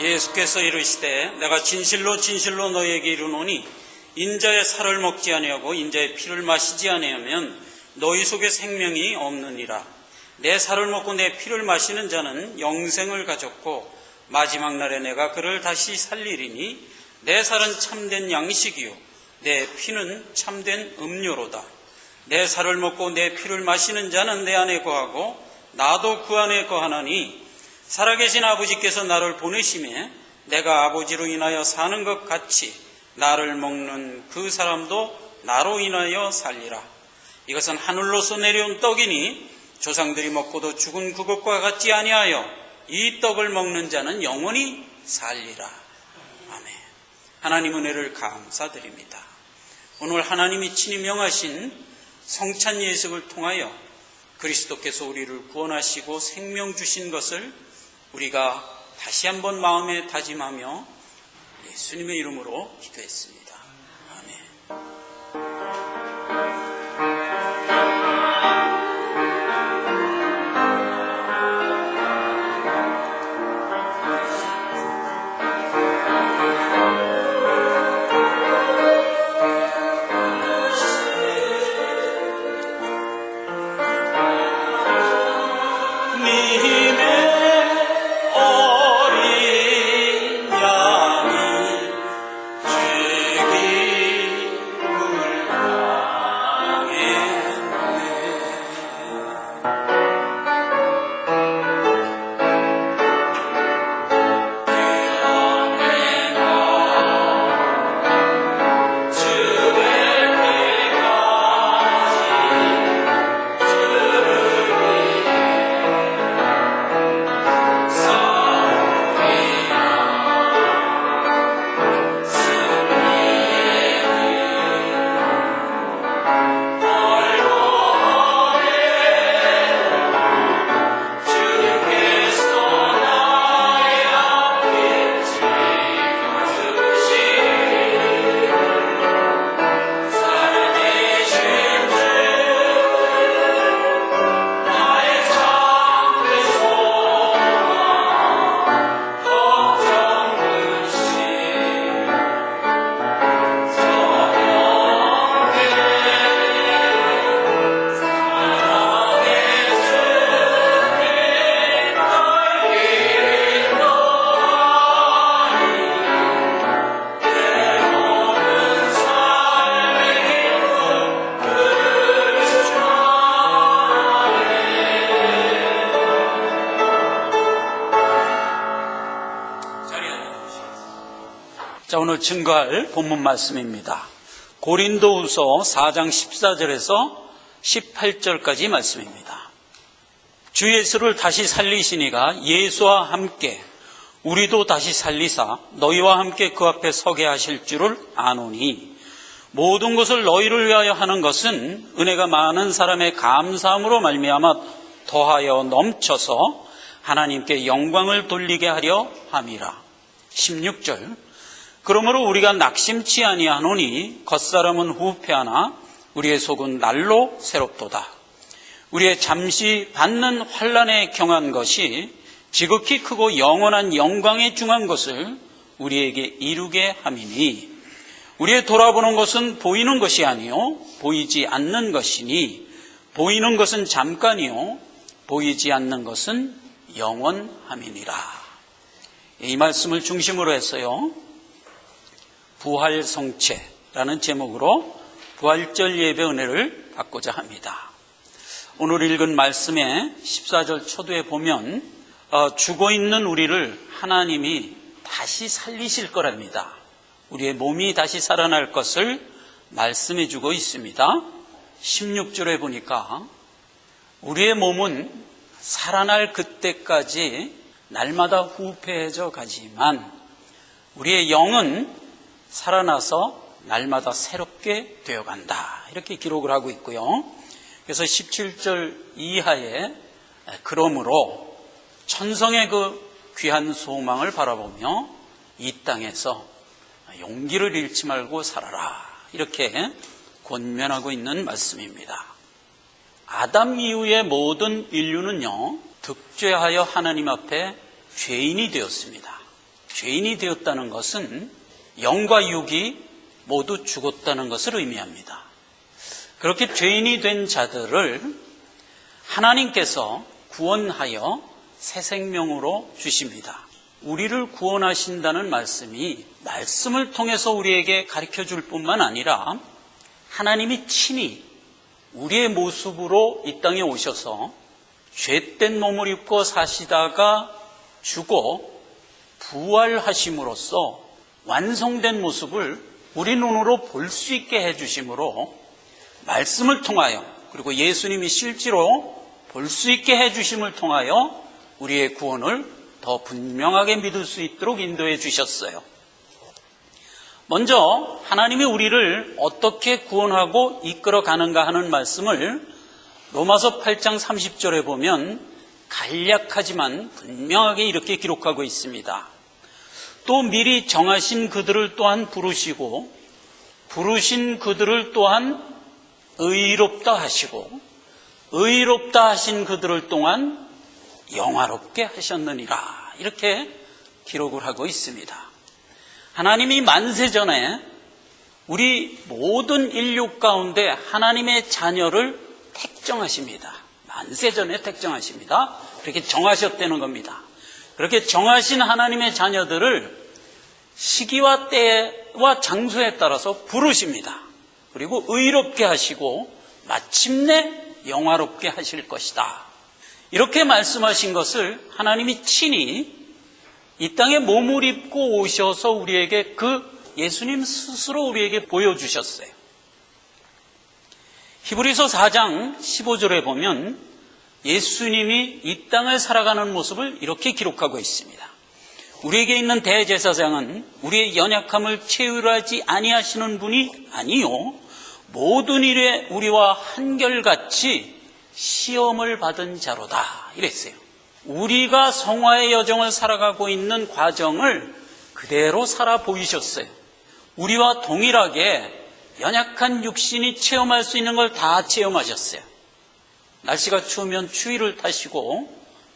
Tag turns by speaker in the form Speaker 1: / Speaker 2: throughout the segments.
Speaker 1: 예수께서 이르시되 내가 진실로 진실로 너희에게 이르노니 인자의 살을 먹지 아니하고 인자의 피를 마시지 아니하면 너희 속에 생명이 없느니라. 내 살을 먹고 내 피를 마시는 자는 영생을 가졌고 마지막 날에 내가 그를 다시 살리리니 내 살은 참된 양식이요 내 피는 참된 음료로다. 내 살을 먹고 내 피를 마시는 자는 내 안에 거하고 나도 그 안에 거하나니 살아계신 아버지께서 나를 보내심에 내가 아버지로 인하여 사는 것 같이 나를 먹는 그 사람도 나로 인하여 살리라. 이것은 하늘로서 내려온 떡이니 조상들이 먹고도 죽은 그것과 같지 아니하여 이 떡을 먹는 자는 영원히 살리라. 아멘. 하나님 은혜를 감사드립니다. 오늘 하나님이 친히 명하신 성찬 예식을 통하여 그리스도께서 우리를 구원하시고 생명 주신 것을 우리가 다시 한번 마음에 다짐하며 예수님의 이름으로 기도했습니다. 아멘. 자, 오늘 증거할 본문 말씀입니다. 고린도후서 4장 14절에서 18절까지 말씀입니다. 주 예수를 다시 살리시니가 예수와 함께 우리도 다시 살리사 너희와 함께 그 앞에 서게 하실 줄을 아노니 모든 것을 너희를 위하여 하는 것은 은혜가 많은 사람의 감사함으로 말미암아 더하여 넘쳐서 하나님께 영광을 돌리게 하려 함이라. 16절 그러므로 우리가 낙심치 아니하노니 겉사람은 후패하나 우리의 속은 날로 새롭도다. 우리의 잠시 받는 환난에 경한 것이 지극히 크고 영원한 영광에 중한 것을 우리에게 이루게 함이니 우리의 돌아보는 것은 보이는 것이 아니요 보이지 않는 것이니 보이는 것은 잠깐이요 보이지 않는 것은 영원함이니라. 이 말씀을 중심으로 해서요 부활성체라는 제목으로 부활절 예배 은혜를 받고자 합니다. 오늘 읽은 말씀의 14절 초두에 보면 죽어있는 우리를 하나님이 다시 살리실 거랍니다. 우리의 몸이 다시 살아날 것을 말씀해 주고 있습니다. 16절에 보니까 우리의 몸은 살아날 그때까지 날마다 후패해져 가지만 우리의 영은 살아나서 날마다 새롭게 되어간다. 이렇게 기록을 하고 있고요. 그래서 17절 이하에 그러므로 천성의 그 귀한 소망을 바라보며 이 땅에서 용기를 잃지 말고 살아라. 이렇게 권면하고 있는 말씀입니다. 아담 이후의 모든 인류는요 득죄하여 하나님 앞에 죄인이 되었습니다. 죄인이 되었다는 것은 영과 육이 모두 죽었다는 것을 의미합니다. 그렇게 죄인이 된 자들을 하나님께서 구원하여 새 생명으로 주십니다. 우리를 구원하신다는 말씀이 말씀을 통해서 우리에게 가르쳐 줄 뿐만 아니라 하나님이 친히 우리의 모습으로 이 땅에 오셔서 죄된 몸을 입고 사시다가 죽어 부활하심으로써 완성된 모습을 우리 눈으로 볼 수 있게 해주심으로 말씀을 통하여, 그리고 예수님이 실제로 볼 수 있게 해주심을 통하여 우리의 구원을 더 분명하게 믿을 수 있도록 인도해 주셨어요. 먼저 하나님이 우리를 어떻게 구원하고 이끌어 가는가 하는 말씀을 로마서 8장 30절에 보면 간략하지만 분명하게 이렇게 기록하고 있습니다. 또 미리 정하신 그들을 또한 부르시고 부르신 그들을 또한 의롭다 하시고 의롭다 하신 그들을 또한 영화롭게 하셨느니라, 이렇게 기록을 하고 있습니다. 하나님이 만세전에 우리 모든 인류 가운데 하나님의 자녀를 택정하십니다. 만세전에 택정하십니다. 그렇게 정하셨다는 겁니다. 그렇게 정하신 하나님의 자녀들을 시기와 때와 장소에 따라서 부르십니다. 그리고 의롭게 하시고 마침내 영화롭게 하실 것이다. 이렇게 말씀하신 것을 하나님이 친히 이 땅에 몸을 입고 오셔서 우리에게 그 예수님 스스로 우리에게 보여주셨어요. 히브리서 4장 15절에 보면 예수님이 이 땅을 살아가는 모습을 이렇게 기록하고 있습니다. 우리에게 있는 대제사장은 우리의 연약함을 체휼하지 아니하시는 분이 아니요 모든 일에 우리와 한결같이 시험을 받은 자로다, 이랬어요. 우리가 성화의 여정을 살아가고 있는 과정을 그대로 살아 보이셨어요. 우리와 동일하게 연약한 육신이 체험할 수 있는 걸 다 체험하셨어요. 날씨가 추우면 추위를 타시고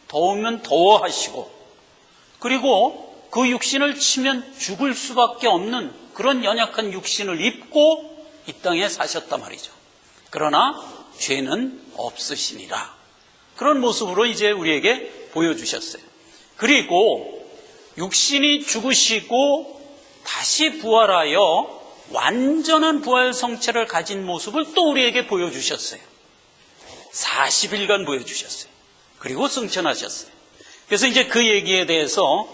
Speaker 1: 더우면 더워하시고, 그리고 그 육신을 치면 죽을 수밖에 없는 그런 연약한 육신을 입고 이 땅에 사셨단 말이죠. 그러나 죄는 없으시니라. 그런 모습으로 이제 우리에게 보여주셨어요. 그리고 육신이 죽으시고 다시 부활하여 완전한 부활 성체를 가진 모습을 또 우리에게 보여주셨어요. 40일간 보여주셨어요. 그리고 승천하셨어요. 그래서 이제 그 얘기에 대해서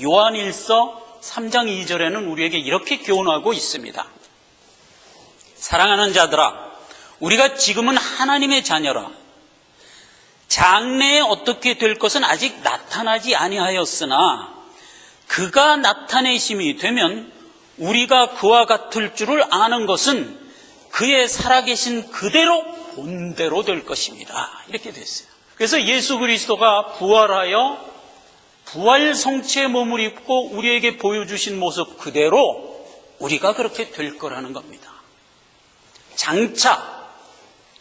Speaker 1: 요한일서 3장 2절에는 우리에게 이렇게 교훈하고 있습니다. 사랑하는 자들아, 우리가 지금은 하나님의 자녀라. 장래에 어떻게 될 것은 아직 나타나지 아니하였으나 그가 나타내심이 되면 우리가 그와 같을 줄을 아는 것은 그의 살아계신 그대로 본대로 될 것입니다. 이렇게 됐어요. 그래서 예수 그리스도가 부활하여 부활 성체의 몸을 입고 우리에게 보여주신 모습 그대로 우리가 그렇게 될 거라는 겁니다. 장차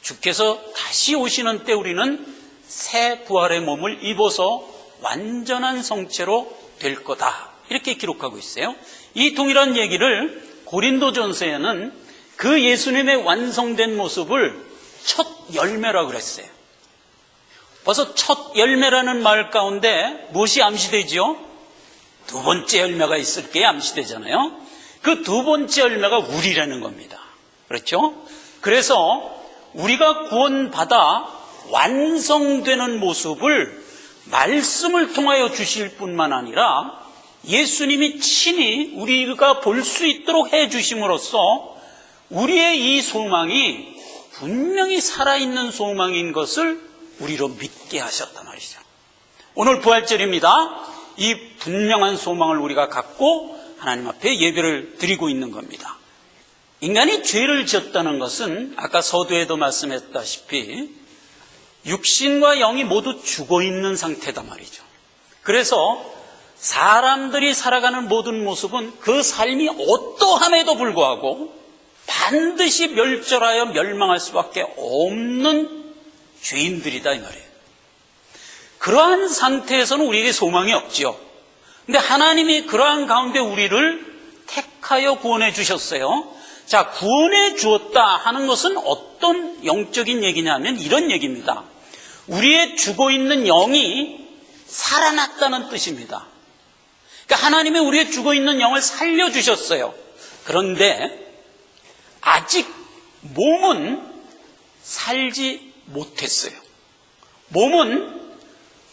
Speaker 1: 주께서 다시 오시는 때 우리는 새 부활의 몸을 입어서 완전한 성체로 될 거다, 이렇게 기록하고 있어요. 이 동일한 얘기를 고린도전서에는 그 예수님의 완성된 모습을 첫 열매라고 그랬어요. 벌써 첫 열매라는 말 가운데 무엇이 암시되죠? 두 번째 열매가 있을 게 암시되잖아요. 그 두 번째 열매가 우리라는 겁니다. 그렇죠? 그래서 우리가 구원받아 완성되는 모습을 말씀을 통하여 주실 뿐만 아니라 예수님이 친히 우리가 볼 수 있도록 해 주심으로써 우리의 이 소망이 분명히 살아있는 소망인 것을 우리로 믿게 하셨단 말이죠. 오늘 부활절입니다. 이 분명한 소망을 우리가 갖고 하나님 앞에 예배를 드리고 있는 겁니다. 인간이 죄를 지었다는 것은 아까 서두에도 말씀했다시피 육신과 영이 모두 죽어있는 상태단 말이죠. 그래서 사람들이 살아가는 모든 모습은 그 삶이 어떠함에도 불구하고 반드시 멸절하여 멸망할 수밖에 없는 죄인들이다, 이 말이에요. 그러한 상태에서는 우리에게 소망이 없지요. 근데 하나님이 그러한 가운데 우리를 택하여 구원해 주셨어요. 자, 구원해 주었다 하는 것은 어떤 영적인 얘기냐면 이런 얘기입니다. 우리의 죽어 있는 영이 살아났다는 뜻입니다. 그러니까 하나님이 우리의 죽어 있는 영을 살려주셨어요. 그런데 아직 몸은 살지 못했어요. 몸은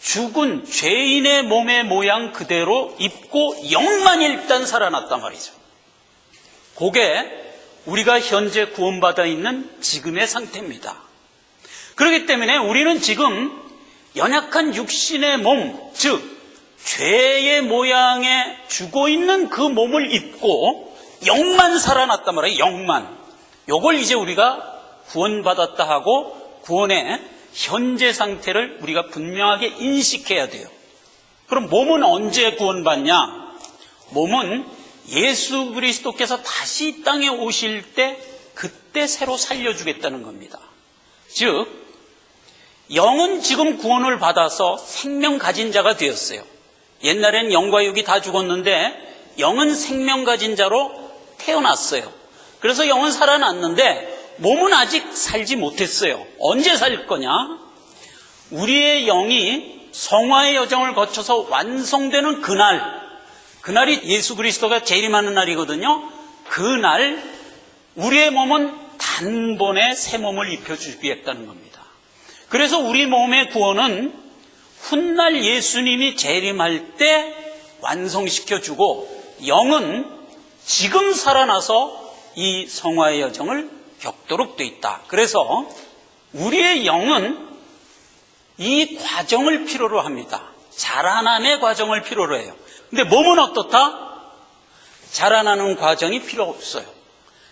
Speaker 1: 죽은 죄인의 몸의 모양 그대로 입고 영만 일단 살아났단 말이죠. 그게 우리가 현재 구원받아 있는 지금의 상태입니다. 그렇기 때문에 우리는 지금 연약한 육신의 몸, 즉 죄의 모양에 죽어 있는 그 몸을 입고 영만 살아났단 말이에요. 영만. 요걸 이제 우리가 구원받았다 하고 구원의 현재 상태를 우리가 분명하게 인식해야 돼요. 그럼 몸은 언제 구원받냐? 몸은 예수 그리스도께서 다시 이 땅에 오실 때 그때 새로 살려주겠다는 겁니다. 즉 영은 지금 구원을 받아서 생명 가진 자가 되었어요. 옛날에는 영과 육이 다 죽었는데 영은 생명 가진 자로 태어났어요. 그래서 영은 살아났는데 몸은 아직 살지 못했어요. 언제 살 거냐? 우리의 영이 성화의 여정을 거쳐서 완성되는 그날이 예수 그리스도가 재림하는 날이거든요. 그날 우리의 몸은 단번에 새 몸을 입혀주겠다는 겁니다. 그래서 우리 몸의 구원은 훗날 예수님이 재림할 때 완성시켜주고 영은 지금 살아나서 이 성화의 여정을 겪도록 돼 있다. 그래서 우리의 영은 이 과정을 필요로 합니다. 자라남의 과정을 필요로 해요. 근데 몸은 어떻다? 자라나는 과정이 필요 없어요.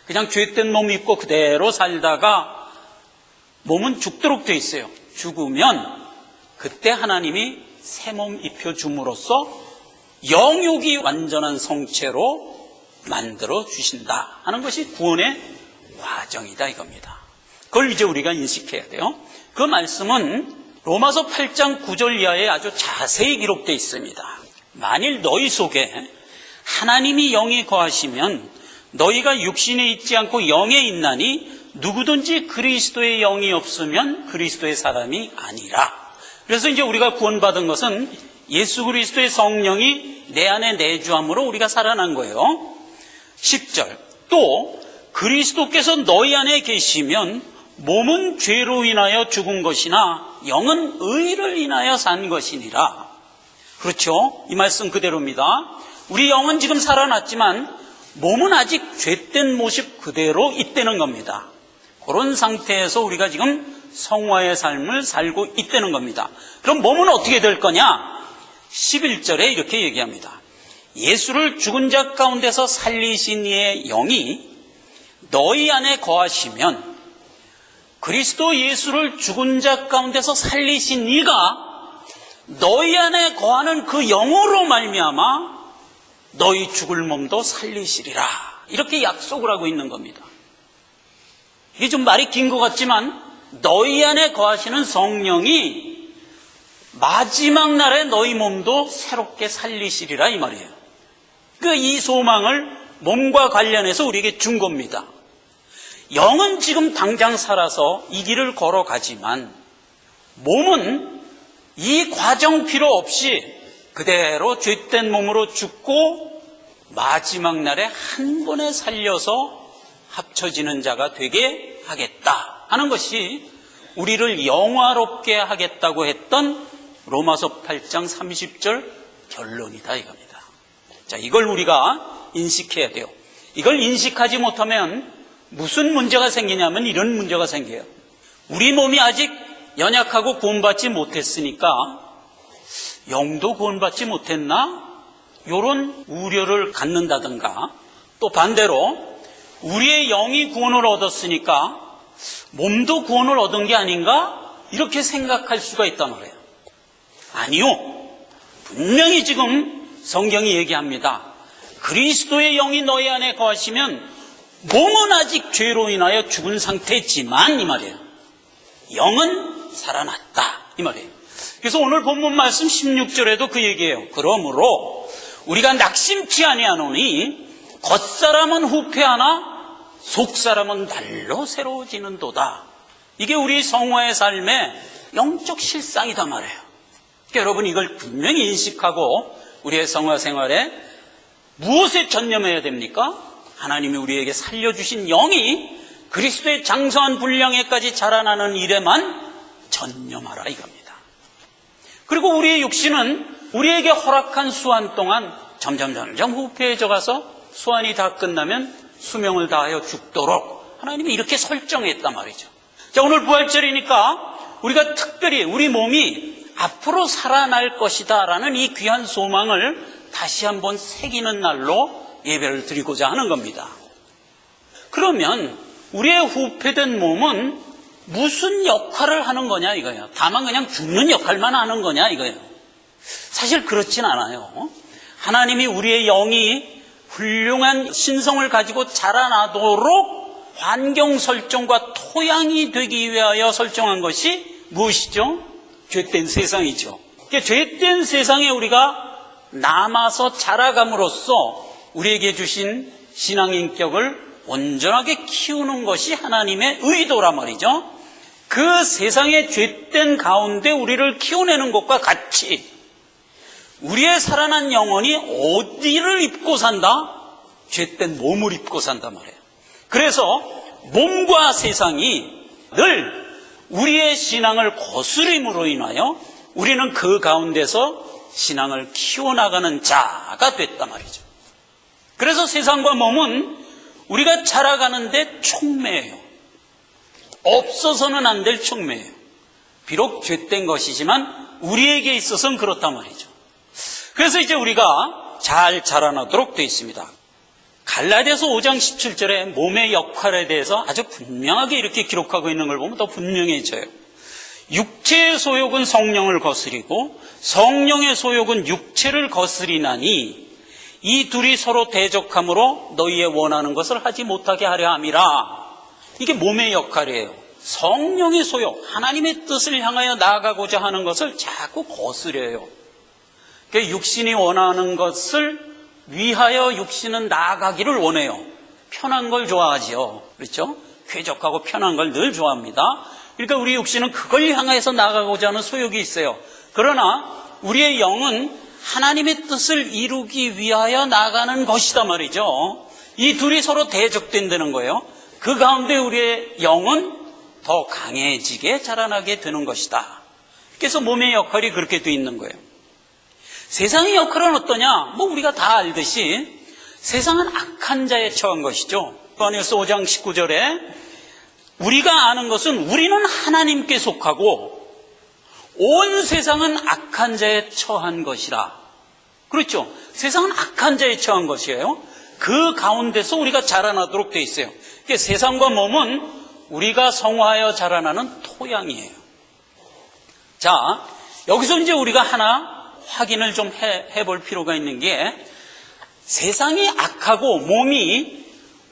Speaker 1: 그냥 죄된 몸 입고 그대로 살다가 몸은 죽도록 돼 있어요. 죽으면 그때 하나님이 새 몸 입혀줌으로써 영육이 완전한 성체로 만들어 주신다 하는 것이 구원의 과정이다 이겁니다. 그걸 이제 우리가 인식해야 돼요. 그 말씀은 로마서 8장 9절 이하에 아주 자세히 기록되어 있습니다. 만일 너희 속에 하나님이 영이 거하시면 너희가 육신에 있지 않고 영에 있나니 누구든지 그리스도의 영이 없으면 그리스도의 사람이 아니라. 그래서 이제 우리가 구원받은 것은 예수 그리스도의 성령이 내 안에 내주함으로 우리가 살아난 거예요. 10절 또 그리스도께서 너희 안에 계시면 몸은 죄로 인하여 죽은 것이나 영은 의를 인하여 산 것이니라. 그렇죠? 이 말씀 그대로입니다. 우리 영은 지금 살아났지만 몸은 아직 죄된 모습 그대로 있다는 겁니다. 그런 상태에서 우리가 지금 성화의 삶을 살고 있다는 겁니다. 그럼 몸은 어떻게 될 거냐? 11절에 이렇게 얘기합니다. 예수를 죽은 자 가운데서 살리신 이의 영이 너희 안에 거하시면 그리스도 예수를 죽은 자 가운데서 살리신 이가 너희 안에 거하는 그 영으로 말미암아 너희 죽을 몸도 살리시리라. 이렇게 약속을 하고 있는 겁니다. 이게 좀 말이 긴 것 같지만 너희 안에 거하시는 성령이 마지막 날에 너희 몸도 새롭게 살리시리라 이 말이에요. 이 소망을 몸과 관련해서 우리에게 준 겁니다. 영은 지금 당장 살아서 이 길을 걸어가지만 몸은 이 과정 필요 없이 그대로 죄된 몸으로 죽고 마지막 날에 한 번에 살려서 합쳐지는 자가 되게 하겠다 하는 것이 우리를 영화롭게 하겠다고 했던 로마서 8장 30절 결론이다 이겁니다. 자, 이걸 우리가 인식해야 돼요. 이걸 인식하지 못하면 무슨 문제가 생기냐면 이런 문제가 생겨요. 우리 몸이 아직 연약하고 구원받지 못했으니까 영도 구원받지 못했나? 이런 우려를 갖는다든가, 또 반대로 우리의 영이 구원을 얻었으니까 몸도 구원을 얻은 게 아닌가? 이렇게 생각할 수가 있단 말이에요. 아니요. 분명히 지금 성경이 얘기합니다. 그리스도의 영이 너희 안에 거하시면 몸은 아직 죄로 인하여 죽은 상태지만 이 말이에요. 영은 살아났다 이 말이에요. 그래서 오늘 본문 말씀 16절에도 그 얘기예요. 그러므로 우리가 낙심치 아니하노니 겉사람은 후패하나 속사람은 날로 새로워지는도다. 이게 우리 성화의 삶의 영적 실상이다 말이에요. 그러니까 여러분 이걸 분명히 인식하고 우리의 성화 생활에 무엇에 전념해야 됩니까? 하나님이 우리에게 살려주신 영이 그리스도의 장성한 분량에까지 자라나는 일에만 전념하라 이겁니다. 그리고 우리의 육신은 우리에게 허락한 수한 동안 점점 후패해져 가서 수한이 다 끝나면 수명을 다하여 죽도록 하나님이 이렇게 설정했단 말이죠. 자, 오늘 부활절이니까 우리가 특별히 우리 몸이 앞으로 살아날 것이다 라는 이 귀한 소망을 다시 한번 새기는 날로 예배를 드리고자 하는 겁니다. 그러면 우리의 후패된 몸은 무슨 역할을 하는 거냐 이거예요. 다만 그냥 죽는 역할만 하는 거냐 이거예요. 사실 그렇진 않아요. 하나님이 우리의 영이 훌륭한 신성을 가지고 자라나도록 환경 설정과 토양이 되기 위하여 설정한 것이 무엇이죠? 죄된 세상이죠. 죄된 세상에 우리가 남아서 자라감으로써 우리에게 주신 신앙인격을 온전하게 키우는 것이 하나님의 의도란 말이죠. 그 세상의 죄된 가운데 우리를 키워내는 것과 같이 우리의 살아난 영혼이 어디를 입고 산다? 죄된 몸을 입고 산단 말이에요. 그래서 몸과 세상이 늘 우리의 신앙을 거스림으로 인하여 우리는 그 가운데서 신앙을 키워나가는 자가 됐단 말이죠. 그래서 세상과 몸은 우리가 자라가는데 촉매예요. 없어서는 안 될 촉매예요. 비록 죄된 것이지만 우리에게 있어서는 그렇단 말이죠. 그래서 이제 우리가 잘 자라나도록 되어 있습니다. 갈라디아서 5장 17절에 몸의 역할에 대해서 아주 분명하게 이렇게 기록하고 있는 걸 보면 더 분명해져요. 육체의 소욕은 성령을 거스리고 성령의 소욕은 육체를 거스리나니 이 둘이 서로 대적함으로 너희의 원하는 것을 하지 못하게 하려 함이라. 이게 몸의 역할이에요. 성령의 소욕, 하나님의 뜻을 향하여 나아가고자 하는 것을 자꾸 거스려요. 그러니까 육신이 원하는 것을 위하여 육신은 나아가기를 원해요. 편한 걸 좋아하지요. 그렇죠? 쾌적하고 편한 걸 늘 좋아합니다. 그러니까 우리 육신은 그걸 향해서 나아가고자 하는 소욕이 있어요. 그러나 우리의 영은 하나님의 뜻을 이루기 위하여 나가는 것이다 말이죠. 이 둘이 서로 대적된다는 거예요. 그 가운데 우리의 영은 더 강해지게 자라나게 되는 것이다. 그래서 몸의 역할이 그렇게 돼 있는 거예요. 세상의 역할은 어떠냐? 우리가 다 알듯이 세상은 악한 자에 처한 것이죠. 요한일서 5장 19절에 우리가 아는 것은 우리는 하나님께 속하고 온 세상은 악한 자에 처한 것이라. 그렇죠? 세상은 악한 자에 처한 것이에요. 그 가운데서 우리가 자라나도록 되어 있어요. 그러니까 세상과 몸은 우리가 성화하여 자라나는 토양이에요. 자, 여기서 이제 우리가 하나 확인을 좀 해볼 필요가 있는 게 세상이 악하고 몸이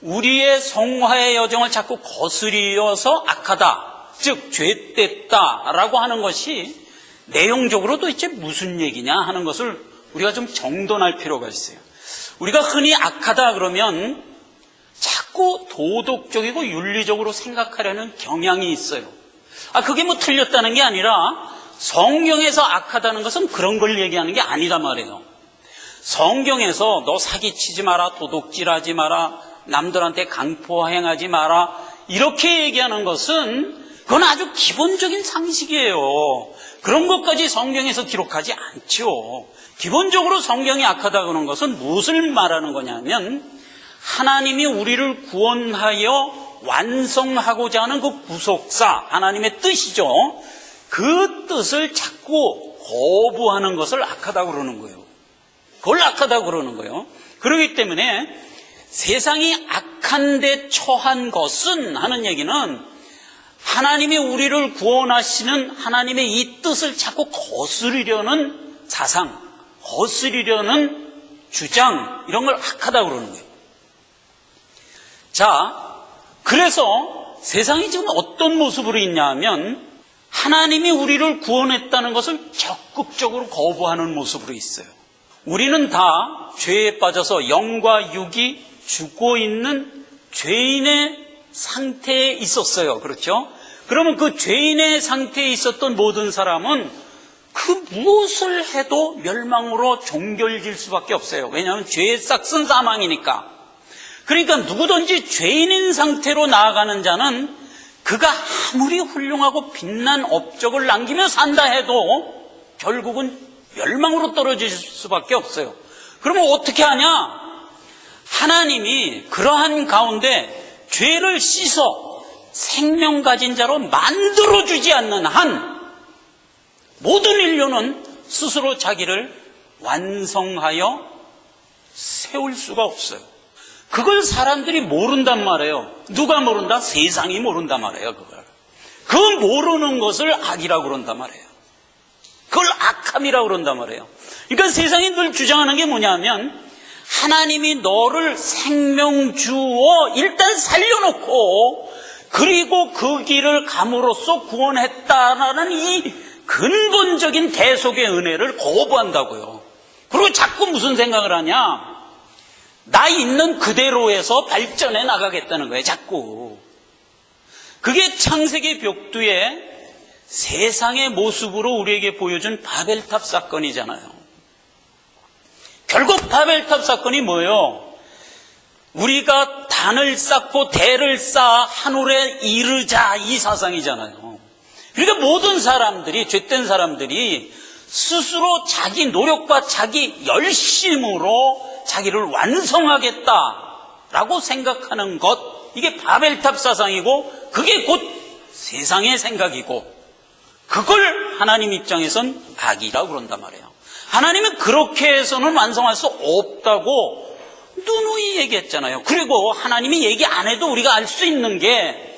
Speaker 1: 우리의 성화의 여정을 자꾸 거스리어서 악하다, 즉 죄됐다라고 하는 것이 내용적으로 도대체 무슨 얘기냐 하는 것을 우리가 좀 정돈할 필요가 있어요. 우리가 흔히 악하다 그러면 자꾸 도덕적이고 윤리적으로 생각하려는 경향이 있어요. 그게 틀렸다는 게 아니라 성경에서 악하다는 것은 그런 걸 얘기하는 게 아니란 말이에요. 성경에서 너 사기치지 마라, 도둑질하지 마라, 남들한테 강포행하지 마라 이렇게 얘기하는 것은 그건 아주 기본적인 상식이에요. 그런 것까지 성경에서 기록하지 않죠. 기본적으로 성경이 악하다 그러는 것은 무엇을 말하는 거냐면 하나님이 우리를 구원하여 완성하고자 하는 그 구속사, 하나님의 뜻이죠. 그 뜻을 자꾸 거부하는 것을 악하다고 그러는 거예요. 그걸 악하다고 그러는 거예요. 그렇기 때문에 세상이 악한 데 처한 것은 하는 얘기는 하나님이 우리를 구원하시는 하나님의 이 뜻을 자꾸 거스리려는 사상, 거스리려는 주장 이런 걸 악하다고 그러는 거예요. 자, 그래서 세상이 지금 어떤 모습으로 있냐 하면 하나님이 우리를 구원했다는 것을 적극적으로 거부하는 모습으로 있어요. 우리는 다 죄에 빠져서 영과 육이 죽고 있는 죄인의 상태에 있었어요. 그렇죠? 그러면 그 죄인의 상태에 있었던 모든 사람은 그 무엇을 해도 멸망으로 종결질 수밖에 없어요. 왜냐하면 죄의 싹은 사망이니까. 그러니까 누구든지 죄인인 상태로 나아가는 자는 그가 아무리 훌륭하고 빛난 업적을 남기며 산다 해도 결국은 멸망으로 떨어질 수밖에 없어요. 그러면 어떻게 하냐? 하나님이 그러한 가운데 죄를 씻어 생명 가진 자로 만들어주지 않는 한 모든 인류는 스스로 자기를 완성하여 세울 수가 없어요. 그걸 사람들이 모른단 말이에요. 누가 모른다? 세상이 모른단 말이에요. 그 모르는 것을 악이라고 그런단 말이에요. 그걸 악함이라고 그런단 말이에요. 그러니까 세상이 늘 주장하는 게 뭐냐면 하나님이 너를 생명 주어 일단 살려놓고 그리고 그 길을 감으로써 구원했다라는 이 근본적인 대속의 은혜를 거부한다고요. 그리고 자꾸 무슨 생각을 하냐? 나 있는 그대로에서 발전해 나가겠다는 거예요. 자꾸. 그게 창세기 벽두에 세상의 모습으로 우리에게 보여준 바벨탑 사건이잖아요. 결국 바벨탑 사건이 뭐예요? 우리가 단을 쌓고 대를 쌓아 하늘에 이르자 이 사상이잖아요. 그러니까 모든 사람들이, 죄된 사람들이 스스로 자기 노력과 자기 열심으로 자기를 완성하겠다라고 생각하는 것, 이게 바벨탑 사상이고 그게 곧 세상의 생각이고 그걸 하나님 입장에선 악이라고 그런단 말이에요. 하나님은 그렇게 해서는 완성할 수 없다고 누누이 얘기했잖아요. 그리고 하나님이 얘기 안 해도 우리가 알 수 있는 게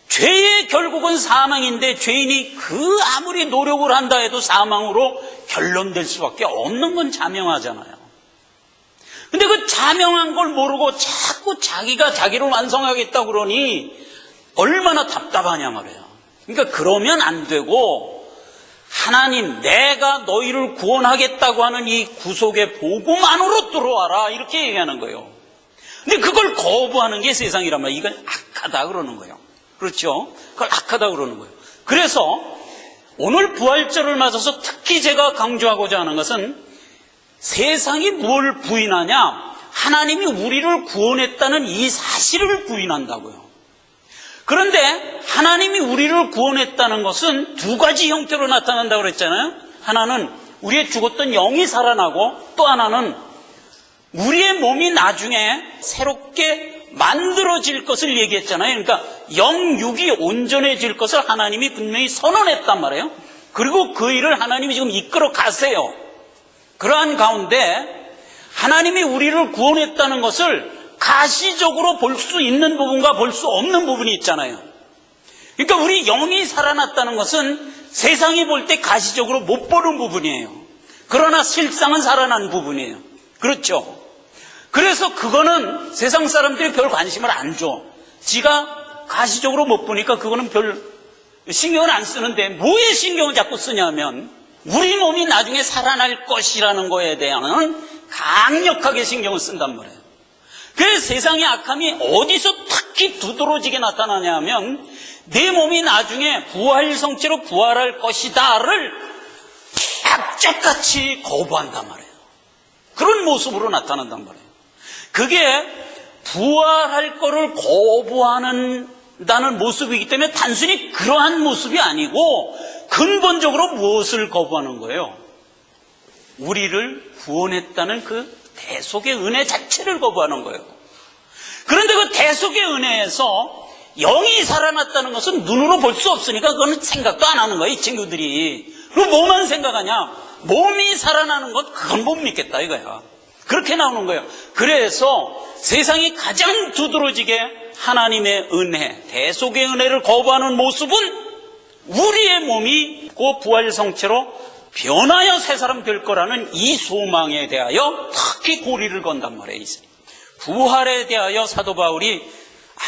Speaker 1: 죄의 결국은 사망인데 죄인이 그 아무리 노력을 한다 해도 사망으로 결론될 수밖에 없는 건 자명하잖아요. 근데 그 자명한 걸 모르고 자꾸 자기가 자기를 완성하겠다고 그러니 얼마나 답답하냐 말이에요. 그러니까 그러면 안 되고 하나님 내가 너희를 구원하겠다고 하는 이 구속의 복음 안으로 들어와라 이렇게 얘기하는 거예요. 근데 그걸 거부하는 게 세상이란 말이에요. 이건 악하다 그러는 거예요. 그렇죠? 그걸 악하다 그러는 거예요. 그래서 오늘 부활절을 맞아서 특히 제가 강조하고자 하는 것은 세상이 뭘 부인하냐? 하나님이 우리를 구원했다는 이 사실을 부인한다고요. 그런데 하나님이 우리를 구원했다는 것은 두 가지 형태로 나타난다고 그랬잖아요. 하나는 우리의 죽었던 영이 살아나고 또 하나는 우리의 몸이 나중에 새롭게 만들어질 것을 얘기했잖아요. 그러니까 영육이 온전해질 것을 하나님이 분명히 선언했단 말이에요. 그리고 그 일을 하나님이 지금 이끌어 가세요. 그러한 가운데 하나님이 우리를 구원했다는 것을 가시적으로 볼 수 있는 부분과 볼 수 없는 부분이 있잖아요. 그러니까 우리 영이 살아났다는 것은 세상이 볼 때 가시적으로 못 보는 부분이에요. 그러나 실상은 살아난 부분이에요. 그렇죠? 그래서 그거는 세상 사람들이 별 관심을 안 줘. 지가 가시적으로 못 보니까 그거는 별 신경을 안 쓰는데 뭐에 신경을 자꾸 쓰냐면 우리 몸이 나중에 살아날 것이라는 거에 대한 강력하게 신경을 쓴단 말이에요. 그래서 세상의 악함이 어디서 특히 두드러지게 나타나냐면 내 몸이 나중에 부활 성체로 부활할 것이다를 악착같이 거부한단 말이에요. 그런 모습으로 나타난단 말이에요. 그게 부활할 거를 거부한다는 모습이기 때문에 단순히 그러한 모습이 아니고 근본적으로 무엇을 거부하는 거예요? 우리를 구원했다는 그 대속의 은혜 자체를 거부하는 거예요. 그런데 그 대속의 은혜에서 영이 살아났다는 것은 눈으로 볼 수 없으니까 그거는 생각도 안 하는 거예요, 이 친구들이. 그럼 뭐만 생각하냐? 몸이 살아나는 것, 그건 못 믿겠다 이거야. 그렇게 나오는 거예요. 그래서 세상이 가장 두드러지게 하나님의 은혜, 대속의 은혜를 거부하는 모습은 우리의 몸이 그 부활 성체로 변하여 새 사람 될 거라는 이 소망에 대하여 특히 고리를 건단 말이에요. 부활에 대하여 사도 바울이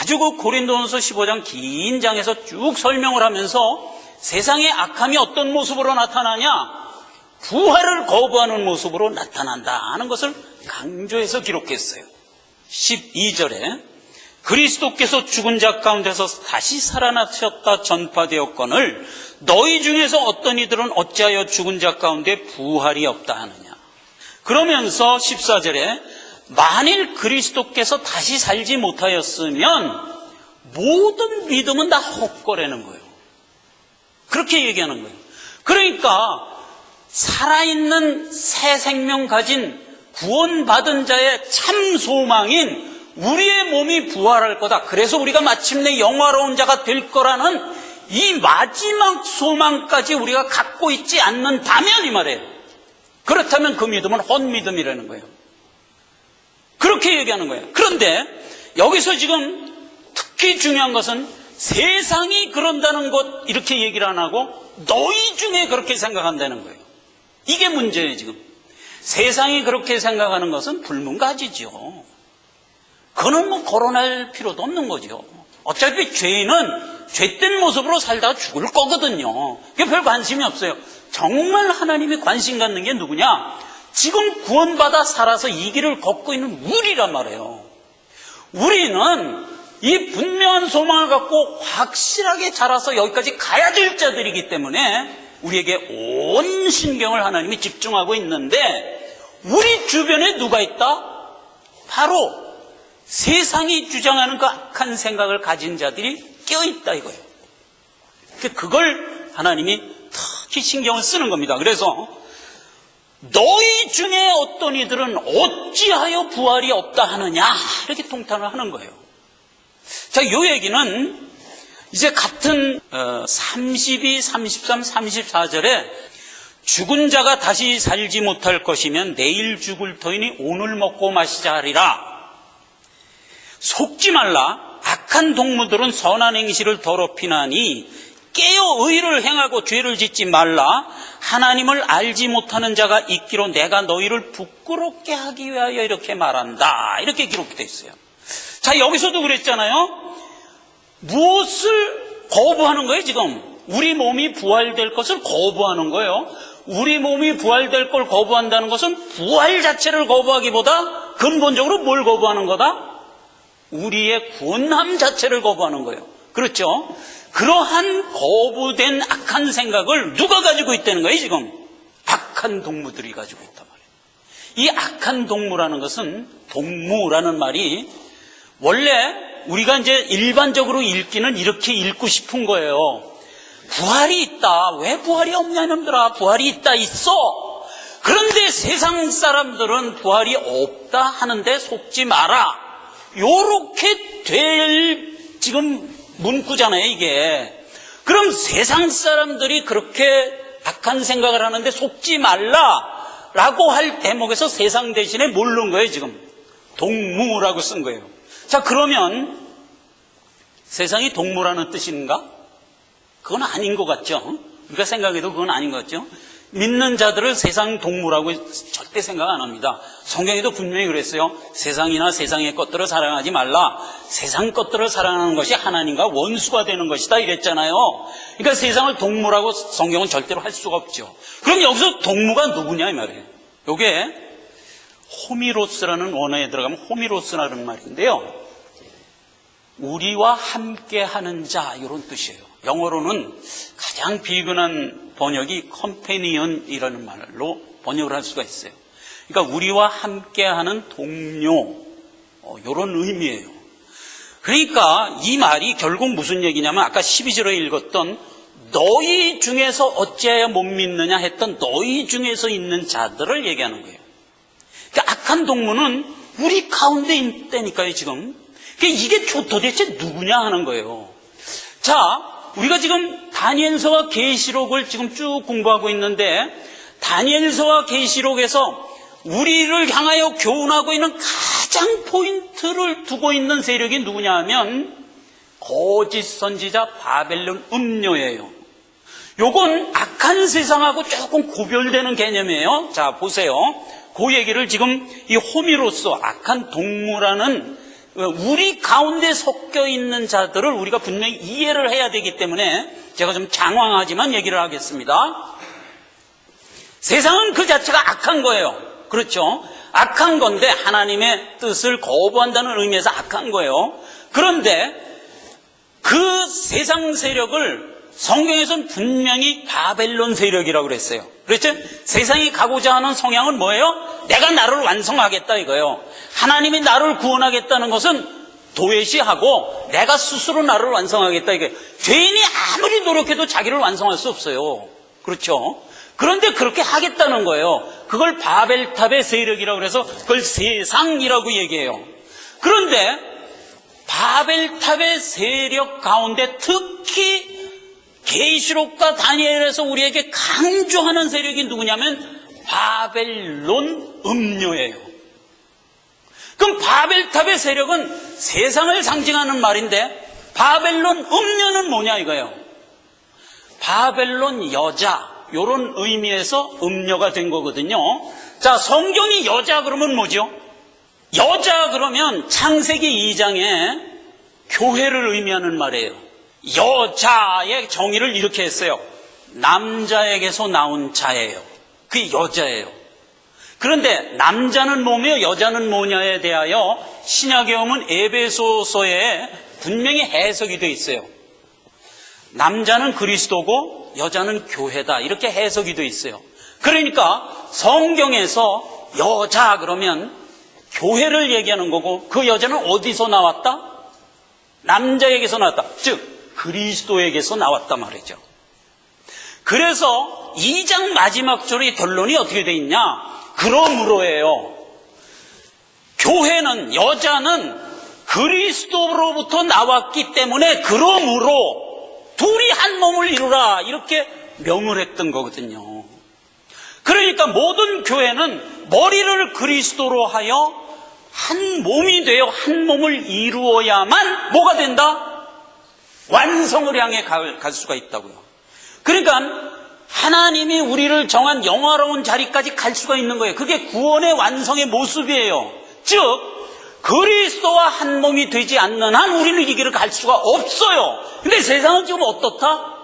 Speaker 1: 아주 그 고린도전서 15장 긴 장에서 쭉 설명을 하면서 세상의 악함이 어떤 모습으로 나타나냐? 부활을 거부하는 모습으로 나타난다 하는 것을 강조해서 기록했어요. 12절에 그리스도께서 죽은 자 가운데서 다시 살아나셨다 전파되었거늘 너희 중에서 어떤 이들은 어찌하여 죽은 자 가운데 부활이 없다 하느냐. 그러면서 14절에 만일 그리스도께서 다시 살지 못하였으면 모든 믿음은 다 헛거라는 거예요. 그렇게 얘기하는 거예요. 그러니까 살아있는 새 생명 가진 구원받은 자의 참 소망인 우리의 몸이 부활할 거다. 그래서 우리가 마침내 영화로운 자가 될 거라는 이 마지막 소망까지 우리가 갖고 있지 않는다면 이 말이에요. 그렇다면 그 믿음은 헛믿음이라는 거예요. 그렇게 얘기하는 거예요. 그런데 여기서 지금 특히 중요한 것은 세상이 그런다는 것 이렇게 얘기를 안 하고 너희 중에 그렇게 생각한다는 거예요. 이게 문제예요. 지금 세상이 그렇게 생각하는 것은 불문가지죠. 그거는 뭐 거론할 필요도 없는 거죠. 어차피 죄인은 죄된 모습으로 살다가 죽을 거거든요. 그게 별 관심이 없어요. 정말 하나님이 관심 갖는 게 누구냐? 지금 구원받아 살아서 이 길을 걷고 있는 우리란 말이에요. 우리는 이 분명한 소망을 갖고 확실하게 자라서 여기까지 가야 될 자들이기 때문에 우리에게 온 신경을 하나님이 집중하고 있는데 우리 주변에 누가 있다? 바로 세상이 주장하는 그 악한 생각을 가진 자들이 껴있다 이거예요. 그걸 하나님이 특히 신경을 쓰는 겁니다. 그래서 너희 중에 어떤 이들은 어찌하여 부활이 없다 하느냐 이렇게 통탄을 하는 거예요. 자, 이 얘기는 이제 같은 32, 33, 34절에 죽은 자가 다시 살지 못할 것이면 내일 죽을 터이니 오늘 먹고 마시자 하리라. 속지 말라. 악한 동무들은 선한 행실을 더럽히나니 깨어 의를 행하고 죄를 짓지 말라. 하나님을 알지 못하는 자가 있기로 내가 너희를 부끄럽게 하기 위하여 이렇게 말한다. 이렇게 기록되어 있어요. 자, 여기서도 그랬잖아요. 무엇을 거부하는 거예요 지금? 우리 몸이 부활될 것을 거부하는 거예요. 우리 몸이 부활될 걸 거부한다는 것은 부활 자체를 거부하기보다 근본적으로 뭘 거부하는 거다? 우리의 구원함 자체를 거부하는 거예요. 그렇죠? 그러한 거부된 악한 생각을 누가 가지고 있다는 거예요 지금? 악한 동무들이 가지고 있단 말이에요. 이 악한 동무라는 것은, 동무라는 말이 원래 우리가 이제 일반적으로 읽기는 이렇게 읽고 싶은 거예요. 부활이 있다. 왜 부활이 없냐 이놈들아. 부활이 있다 있어. 그런데 세상 사람들은 부활이 없다 하는데 속지 마라. 요렇게 될 지금 문구잖아요 이게. 그럼 세상 사람들이 그렇게 악한 생각을 하는데 속지 말라라고 할 대목에서 세상 대신에 뭘 넣은 거예요 지금? 동무라고 쓴 거예요. 자, 그러면 세상이 동무라는 뜻인가? 그건 아닌 것 같죠? 우리가 생각해도 그건 아닌 것 같죠? 믿는 자들을 세상 동무라고 절대 생각 안 합니다. 성경에도 분명히 그랬어요. 세상이나 세상의 것들을 사랑하지 말라. 세상 것들을 사랑하는 것이 하나님과 원수가 되는 것이다 이랬잖아요. 그러니까 세상을 동무라고 성경은 절대로 할 수가 없죠. 그럼 여기서 동무가 누구냐 이 말이에요. 이게 호미로스라는 원어에 들어가면 호미로스라는 말인데요. 우리와 함께하는 자 이런 뜻이에요. 영어로는 가장 비근한 번역이 컴패니언이라는 말로 번역을 할 수가 있어요. 그러니까 우리와 함께하는 동료 이런 의미예요. 그러니까 이 말이 결국 무슨 얘기냐면 아까 12절에 읽었던 너희 중에서 어찌하여 못 믿느냐 했던 너희 중에서 있는 자들을 얘기하는 거예요. 그러니까 악한 동무는 우리 가운데 있다니까요 지금. 그러니까 이게 도대체 누구냐 하는 거예요. 자, 우리가 지금 다니엘서와 계시록을 지금 쭉 공부하고 있는데 다니엘서와 계시록에서 우리를 향하여 교훈하고 있는 가장 포인트를 두고 있는 세력이 누구냐 하면 거짓 선지자 바벨론 음료예요. 요건 악한 세상하고 조금 구별되는 개념이에요. 자, 보세요. 그 얘기를 지금 이 호미로스 악한 동무라는 우리 가운데 섞여 있는 자들을 우리가 분명히 이해를 해야 되기 때문에 제가 좀 장황하지만 얘기를 하겠습니다. 세상은 그 자체가 악한 거예요. 그렇죠? 악한 건데 하나님의 뜻을 거부한다는 의미에서 악한 거예요. 그런데 그 세상 세력을 성경에서는 분명히 바벨론 세력이라고 그랬어요. 그렇죠? 세상이 가고자 하는 성향은 뭐예요? 내가 나를 완성하겠다 이거예요. 하나님이 나를 구원하겠다는 것은 도외시하고 내가 스스로 나를 완성하겠다 이거예요. 죄인이 아무리 노력해도 자기를 완성할 수 없어요. 그렇죠? 그런데 그렇게 하겠다는 거예요. 그걸 바벨탑의 세력이라고 해서 그걸 세상이라고 얘기해요. 그런데 바벨탑의 세력 가운데 특히 계시록과 다니엘에서 우리에게 강조하는 세력이 누구냐면 바벨론 음녀예요. 그럼 바벨탑의 세력은 세상을 상징하는 말인데 바벨론 음녀는 뭐냐 이거예요. 바벨론 여자 이런 의미에서 음녀가 된 거거든요. 자, 성경이 여자 그러면 뭐죠? 여자 그러면 창세기 2장에 교회를 의미하는 말이에요. 여자의 정의를 이렇게 했어요. 남자에게서 나온 자예요. 그게 여자예요. 그런데 남자는 뭐며 여자는 뭐냐에 대하여 신약에 보면 에베소서에 분명히 해석이 되어 있어요. 남자는 그리스도고 여자는 교회다 이렇게 해석이 되어 있어요. 그러니까 성경에서 여자 그러면 교회를 얘기하는 거고 그 여자는 어디서 나왔다? 남자에게서 나왔다. 즉 그리스도에게서 나왔단 말이죠. 그래서 2장 마지막 절의 결론이 어떻게 돼 있냐? 그러므로예요. 교회는 여자는 그리스도로부터 나왔기 때문에 그러므로 둘이 한 몸을 이루라 이렇게 명을 했던 거거든요. 그러니까 모든 교회는 머리를 그리스도로 하여 한 몸이 되어 한 몸을 이루어야만 뭐가 된다? 완성을 향해 갈 수가 있다고요. 그러니까 하나님이 우리를 정한 영화로운 자리까지 갈 수가 있는 거예요. 그게 구원의 완성의 모습이에요. 즉 그리스도와 한 몸이 되지 않는 한 우리는 이 길을 갈 수가 없어요. 근데 세상은 지금 어떻다?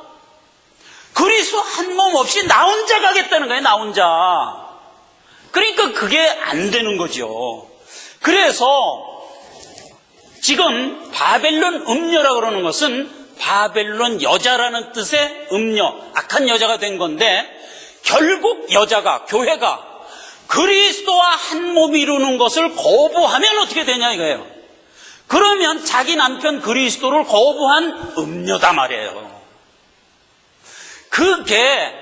Speaker 1: 그리스도 한 몸 없이 나 혼자 가겠다는 거예요. 나 혼자. 그러니까 그게 안 되는 거죠. 그래서 지금 바벨론 음녀라고 그러는 것은 바벨론 여자라는 뜻의 음녀, 악한 여자가 된 건데 결국 여자가, 교회가 그리스도와 한 몸이 이루는 것을 거부하면 어떻게 되냐 이거예요. 그러면 자기 남편 그리스도를 거부한 음녀다 말이에요. 그게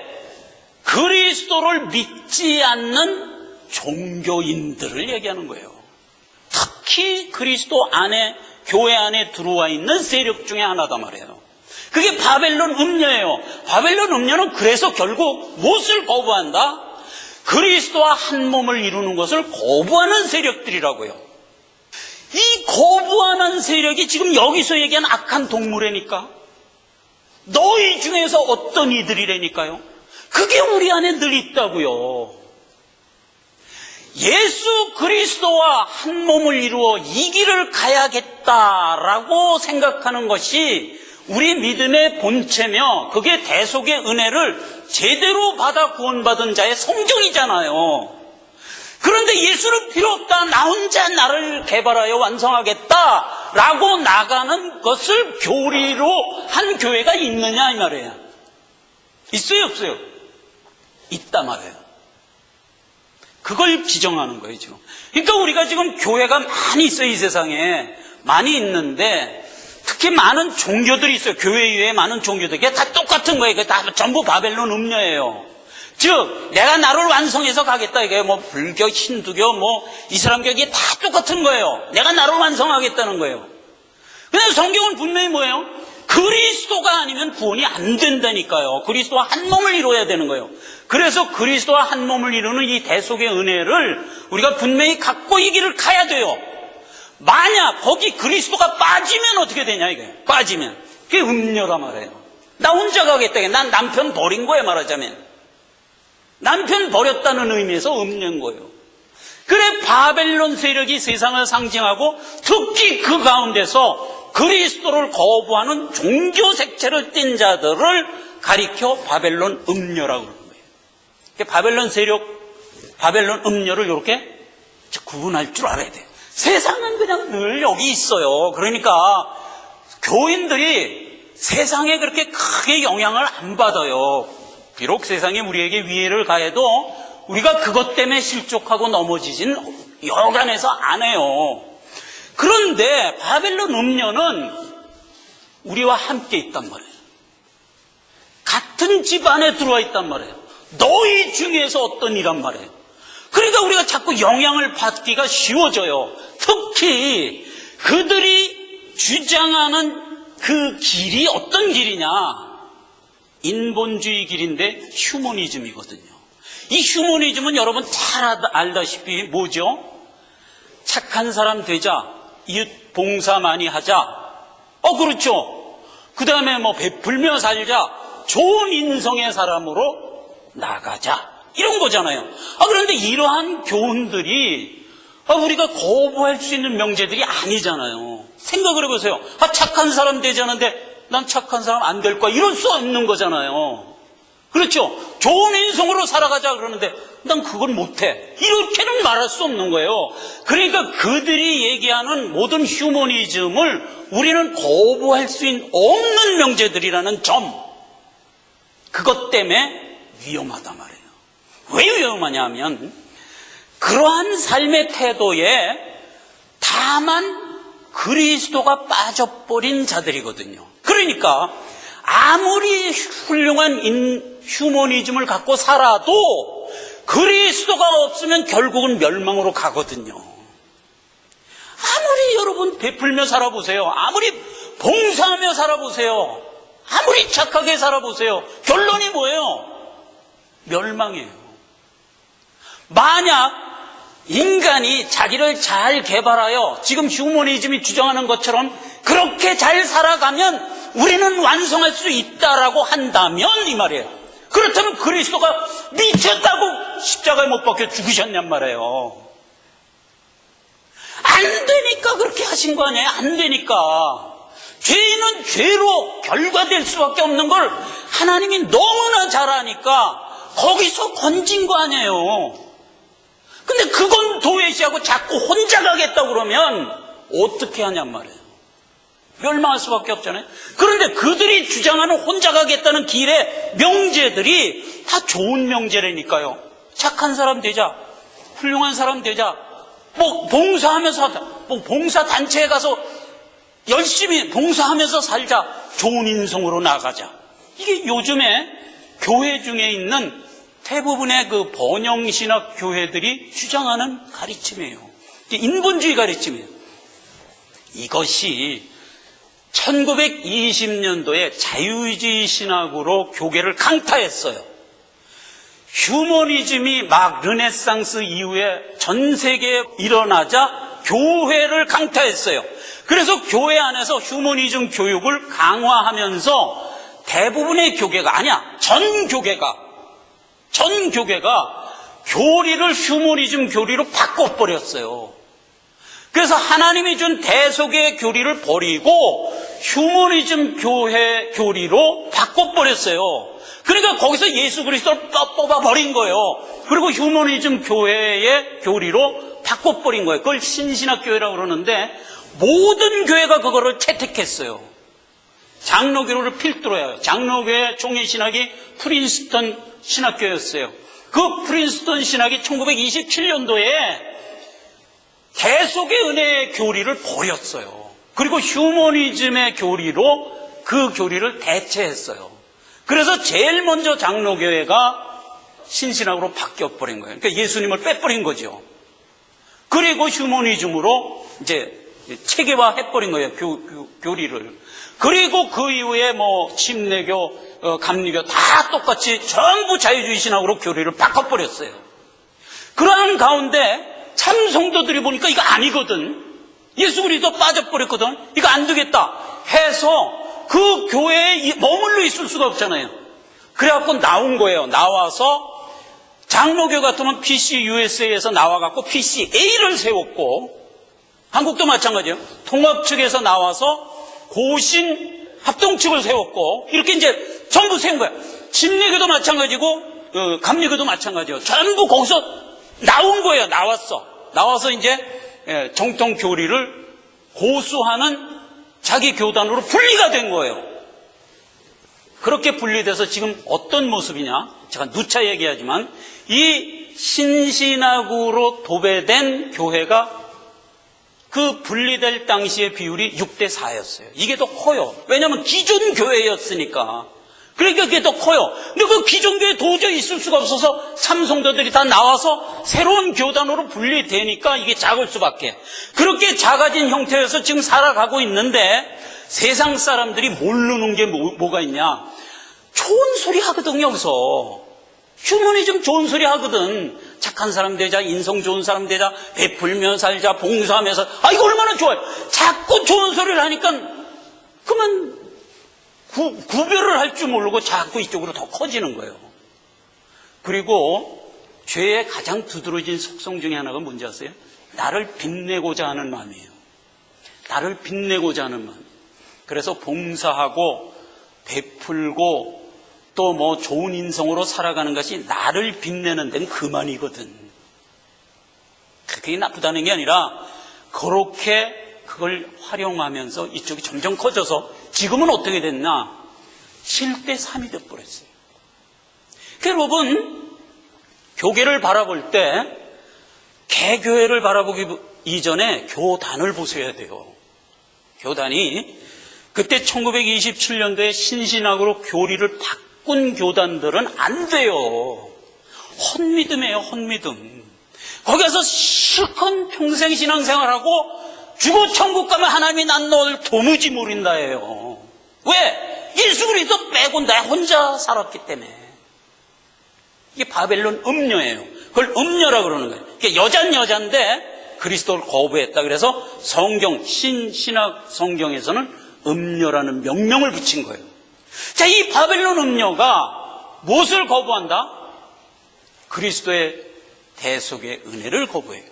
Speaker 1: 그리스도를 믿지 않는 종교인들을 얘기하는 거예요. 특히 그리스도 안에 교회 안에 들어와 있는 세력 중에 하나다 말이에요. 그게 바벨론 음녀예요. 바벨론 음녀는 그래서 결국 무엇을 거부한다? 그리스도와 한 몸을 이루는 것을 거부하는 세력들이라고요. 이 거부하는 세력이 지금 여기서 얘기한 악한 동물이니까 너희 중에서 어떤 이들이라니까요. 그게 우리 안에 늘 있다고요. 예수 그리스도와 한 몸을 이루어 이 길을 가야겠다라고 생각하는 것이 우리 믿음의 본체며 그게 대속의 은혜를 제대로 받아 구원받은 자의 성정이잖아요. 그런데 예수를 필요 없다, 나 혼자 나를 개발하여 완성하겠다라고 나가는 것을 교리로 한 교회가 있느냐 이 말이에요. 있어요 없어요? 있단 말이에요. 그걸 지정하는 거예요 지금. 그러니까 우리가 지금 교회가 많이 있어요. 이 세상에 많이 있는데 특히 많은 종교들이 있어요. 교회 이외에 많은 종교들. 그게 다 똑같은 거예요. 그게 다 전부 바벨론 음녀예요. 즉 내가 나를 완성해서 가겠다 이게 뭐 불교, 힌두교, 뭐 이슬람교 이게 다 똑같은 거예요. 내가 나를 완성하겠다는 거예요. 근데 성경은 분명히 뭐예요? 그리스도가 아니면 구원이 안 된다니까요. 그리스도와 한 몸을 이루어야 되는 거예요. 그래서 그리스도와 한 몸을 이루는 이 대속의 은혜를 우리가 분명히 갖고 이 길을 가야 돼요. 만약 거기 그리스도가 빠지면 어떻게 되냐 이거예요. 빠지면 그게 음녀라 말이에요. 나 혼자 가겠다. 난 남편 버린 거예요 말하자면. 남편 버렸다는 의미에서 음녀인 거예요. 그래 바벨론 세력이 세상을 상징하고 특히 그 가운데서 그리스도를 거부하는 종교 색채를 띤 자들을 가리켜 바벨론 음녀라고 그러는 거예요. 바벨론 세력, 바벨론 음료를 이렇게 구분할 줄 알아야 돼요. 세상은 그냥 늘 여기 있어요. 그러니까 교인들이 세상에 그렇게 크게 영향을 안 받아요. 비록 세상이 우리에게 위해를 가해도 우리가 그것 때문에 실족하고 넘어지진 여간해서 안 해요. 그런데 바벨론 음녀는 우리와 함께 있단 말이에요. 같은 집 안에 들어와 있단 말이에요. 너희 중에서 어떤 이란 말이에요. 그러니까 우리가 자꾸 영향을 받기가 쉬워져요. 특히 그들이 주장하는 그 길이 어떤 길이냐? 인본주의 길인데 휴머니즘이거든요. 이 휴머니즘은 여러분 잘 알다시피 뭐죠? 착한 사람 되자, 이웃 봉사 많이 하자. 그렇죠. 그 다음에 뭐 베풀며 살자, 좋은 인성의 사람으로 나가자. 이런 거잖아요. 그런데 이러한 교훈들이 우리가 거부할 수 있는 명제들이 아니잖아요. 생각을 해보세요. 착한 사람 되자는데 난 착한 사람 안 될 거야. 이럴 수 없는 거잖아요. 그렇죠. 좋은 인성으로 살아가자 그러는데 난 그건 못해. 이렇게는 말할 수 없는 거예요. 그러니까 그들이 얘기하는 모든 휴머니즘을 우리는 거부할 수 없는 명제들이라는 점, 그것 때문에 위험하단 말이에요. 왜 위험하냐 하면 그러한 삶의 태도에 다만 그리스도가 빠져버린 자들이거든요. 그러니까 아무리 훌륭한 휴머니즘을 갖고 살아도 그리스도가 없으면 결국은 멸망으로 가거든요. 아무리 여러분 베풀며 살아보세요. 아무리 봉사하며 살아보세요. 아무리 착하게 살아보세요. 결론이 뭐예요? 멸망이에요. 만약 인간이 자기를 잘 개발하여 지금 휴머니즘이 주장하는 것처럼 그렇게 잘 살아가면 우리는 완성할 수 있다라고 한다면 이 말이에요. 그렇다면 그리스도가 미쳤다고 십자가에 못 박혀 죽으셨냔 말이에요. 안 되니까 그렇게 하신 거 아니에요? 안 되니까. 죄는 죄로 결과될 수밖에 없는 걸 하나님이 너무나 잘 아니까 거기서 건진 거 아니에요. 근데 그건 도외시하고 자꾸 혼자 가겠다고 그러면 어떻게 하냔 말이에요. 멸망할 수밖에 없잖아요. 그런데 그들이 주장하는 혼자 가겠다는 길의 명제들이 다 좋은 명제라니까요. 착한 사람 되자, 훌륭한 사람 되자, 봉사하면서 하자, 봉사단체에 가서 열심히 봉사하면서 살자, 좋은 인성으로 나가자. 이게 요즘에 교회 중에 있는 대부분의 그 번영신학 교회들이 주장하는 가르침이에요. 인본주의 가르침이에요. 이것이 1920년도에 자유주의 신학으로 교계를 강타했어요. 휴머니즘이 막 르네상스 이후에 전 세계에 일어나자 교회를 강타했어요. 그래서 교회 안에서 휴머니즘 교육을 강화하면서 대부분의 교계가 전 교계가 교리를 휴머니즘 교리로 바꿔버렸어요. 그래서 하나님이 준 대속의 교리를 버리고 휴머니즘 교회 교리로 바꿔버렸어요. 그러니까 거기서 예수 그리스도를 뽑아버린 거예요. 그리고 휴머니즘 교회의 교리로 바꿔버린 거예요. 그걸 신신학교회라고 그러는데 모든 교회가 그거를 채택했어요. 장로교를 필두로 해요. 장로교회 총회신학이 프린스턴 신학교였어요. 그 프린스턴 신학이 1927년도에 대속의 은혜의 교리를 버렸어요. 그리고 휴머니즘의 교리로 그 교리를 대체했어요. 그래서 제일 먼저 장로교회가 신신학으로 바뀌어버린 거예요. 그러니까 예수님을 빼버린 거죠. 그리고 휴머니즘으로 이제 체계화해버린 거예요. 교리를. 그리고 그 이후에 침례교, 감리교 다 똑같이 전부 자유주의 신학으로 교리를 바꿔버렸어요. 그러한 가운데 참 성도들이 보니까 이거 아니거든. 예수 그리스도 빠져버렸거든. 이거 안 되겠다 해서 그 교회에 머물러 있을 수가 없잖아요. 그래갖고 나온 거예요. 나와서 장로교 같으면 PCUSA에서 나와갖고 PCA를 세웠고, 한국도 마찬가지예요. 통합 측에서 나와서 고신 합동 측을 세웠고, 이렇게 이제 전부 세운 거예요. 침례교도 마찬가지고 감리교도 마찬가지예요. 전부 거기서 나온 거예요. 나와서 이제 정통 교리를 고수하는 자기 교단으로 분리가 된 거예요. 그렇게 분리돼서 지금 어떤 모습이냐? 제가 누차 얘기하지만 이 신신학으로 도배된 교회가 그 분리될 당시의 비율이 6대4였어요. 이게 더 커요. 왜냐하면 기존 교회였으니까. 그러니까 그게 더 커요. 근데 그 기존 교회 도저히 있을 수가 없어서 참성도들이 다 나와서 새로운 교단으로 분리되니까 이게 작을 수밖에. 그렇게 작아진 형태에서 지금 살아가고 있는데 세상 사람들이 모르는 게 뭐가 있냐? 좋은 소리 하거든, 여기서. 휴머니즘 좋은 소리 하거든. 착한 사람 되자, 인성 좋은 사람 되자, 베풀며 살자, 봉사하며 살자. 아, 이거 얼마나 좋아요. 자꾸 좋은 소리를 하니까 그러면 구별을 할 줄 모르고 자꾸 이쪽으로 더 커지는 거예요. 그리고 죄의 가장 두드러진 속성 중에 하나가 뭔지 아세요? 나를 빛내고자 하는 마음이에요. 나를 빛내고자 하는 마음. 그래서 봉사하고 베풀고 또 뭐 좋은 인성으로 살아가는 것이 나를 빛내는 데는 그만이거든. 그게 나쁘다는 게 아니라 그렇게 그걸 활용하면서 이쪽이 점점 커져서 지금은 어떻게 됐나? 7대3이 돼버렸어요. 여러분, 교계를 바라볼 때 개교회를 바라보기 이전에 교단을 보셔야 돼요. 교단이 그때 1927년도에 신신학으로 교리를 바꾼 교단들은 안 돼요. 헛믿음이에요, 헛믿음. 거기서 실컷 평생 신앙생활하고 죽어 천국 가면 하나님이 난 널 도무지 모른다예요. 왜? 예수 그리스도 빼고 나 혼자 살았기 때문에. 이게 바벨론 음녀예요. 그걸 음녀라 그러는 거예요. 이게 여잔 여잔데 그리스도를 거부했다. 그래서 성경, 신학 성경에서는 음녀라는 명명을 붙인 거예요. 자, 이 바벨론 음녀가 무엇을 거부한다? 그리스도의 대속의 은혜를 거부해요.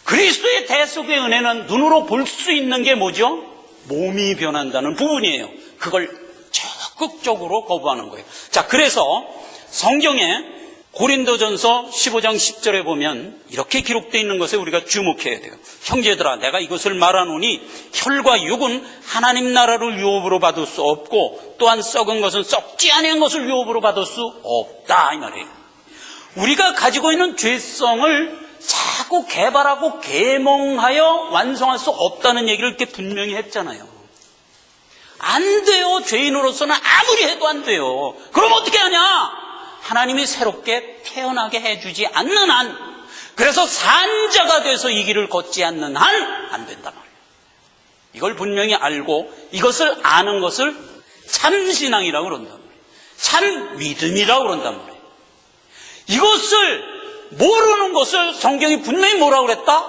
Speaker 1: 그리스도의 대속의 은혜는 눈으로 볼 수 있는 게 뭐죠? 몸이 변한다는 부분이에요. 그걸 적극적으로 거부하는 거예요. 자, 그래서 성경에 고린도전서 15장 10절에 보면 이렇게 기록되어 있는 것에 우리가 주목해야 돼요. 형제들아, 내가 이것을 말하노니 혈과 육은 하나님 나라를 유업으로 받을 수 없고 또한 썩은 것은 썩지 아니한 것을 유업으로 받을 수 없다, 이 말이에요. 우리가 가지고 있는 죄성을 자꾸 개발하고 계몽하여 완성할 수 없다는 얘기를 이렇게 분명히 했잖아요. 안 돼요. 죄인으로서는 아무리 해도 안 돼요. 그럼 어떻게 하냐? 하나님이 새롭게 태어나게 해주지 않는 한, 그래서 산자가 돼서 이 길을 걷지 않는 한 안 된단 말이에요. 이걸 분명히 알고 이것을 아는 것을 참신앙이라고 그런단 말이에요. 참 믿음이라고 그런단 말이에요. 이것을 모르는 것을 성경이 분명히 뭐라고 그랬다?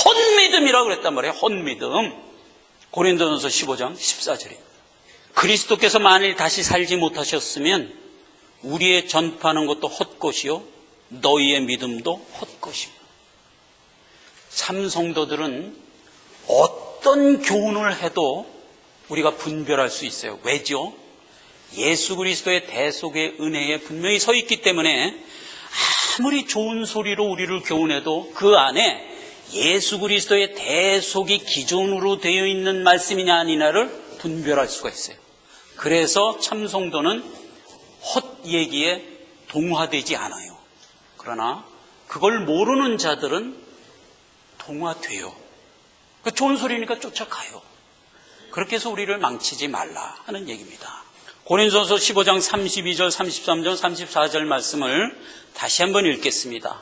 Speaker 1: 헛믿음이라고 그랬단 말이에요. 헛믿음. 고린도전서 15장 14절입니다. 그리스도께서 만일 다시 살지 못하셨으면 우리의 전파하는 것도 헛것이요 너희의 믿음도 헛것이고. 참 성도들은 어떤 교훈을 해도 우리가 분별할 수 있어요. 왜죠? 예수 그리스도의 대속의 은혜에 분명히 서 있기 때문에 아무리 좋은 소리로 우리를 교훈해도 그 안에 예수 그리스도의 대속이 기존으로 되어 있는 말씀이냐 아니냐를 분별할 수가 있어요. 그래서 참 성도는 헛 얘기에 동화되지 않아요. 그러나 그걸 모르는 자들은 동화돼요. 그 좋은 소리니까 쫓아가요. 그렇게 해서 우리를 망치지 말라 하는 얘기입니다. 고린도전서 15장 32절, 33절, 34절 말씀을 다시 한번 읽겠습니다.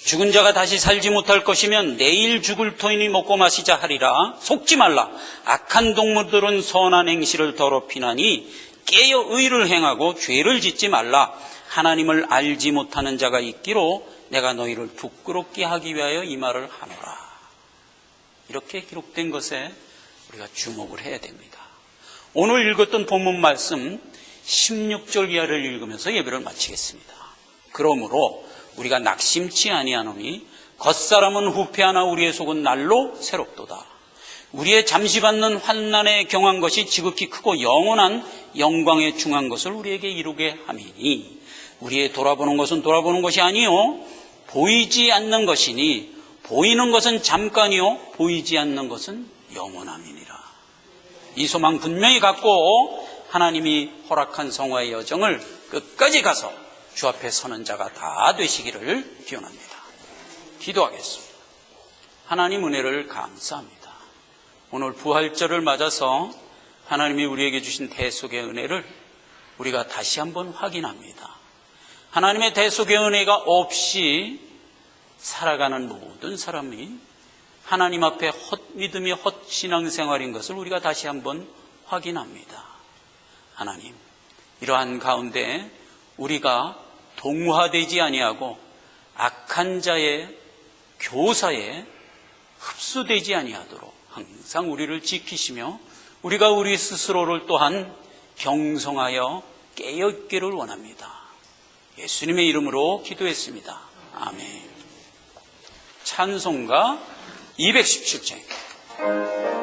Speaker 1: 죽은 자가 다시 살지 못할 것이면 내일 죽을 터이니 먹고 마시자 하리라. 속지 말라. 악한 동물들은 선한 행실을 더럽히나니 깨어 의를 행하고 죄를 짓지 말라. 하나님을 알지 못하는 자가 있기로 내가 너희를 부끄럽게 하기 위하여 이 말을 하노라. 이렇게 기록된 것에 우리가 주목을 해야 됩니다. 오늘 읽었던 본문 말씀 16절 이하를 읽으면서 예배를 마치겠습니다. 그러므로 우리가 낙심치 아니하노니 겉사람은 후패하나 우리의 속은 날로 새롭도다. 우리의 잠시 받는 환난에 경한 것이 지극히 크고 영원한 영광에 중한 것을 우리에게 이루게 함이니 우리의 돌아보는 것은 돌아보는 것이 아니요 보이지 않는 것이니 보이는 것은 잠깐이요 보이지 않는 것은 영원함이니라. 이 소망 분명히 갖고 하나님이 허락한 성화의 여정을 끝까지 가서 주 앞에 서는 자가 다 되시기를 기원합니다. 기도하겠습니다. 하나님 은혜를 감사합니다. 오늘 부활절을 맞아서 하나님이 우리에게 주신 대속의 은혜를 우리가 다시 한번 확인합니다. 하나님의 대속의 은혜가 없이 살아가는 모든 사람이 하나님 앞에 헛믿음이 헛신앙생활인 것을 우리가 다시 한번 확인합니다. 하나님, 이러한 가운데 우리가 동화되지 아니하고 악한 자의 교사에 흡수되지 아니하도록 항상 우리를 지키시며 우리가 우리 스스로를 또한 경성하여 깨어있기를 원합니다. 예수님의 이름으로 기도했습니다. 아멘. 찬송가 217장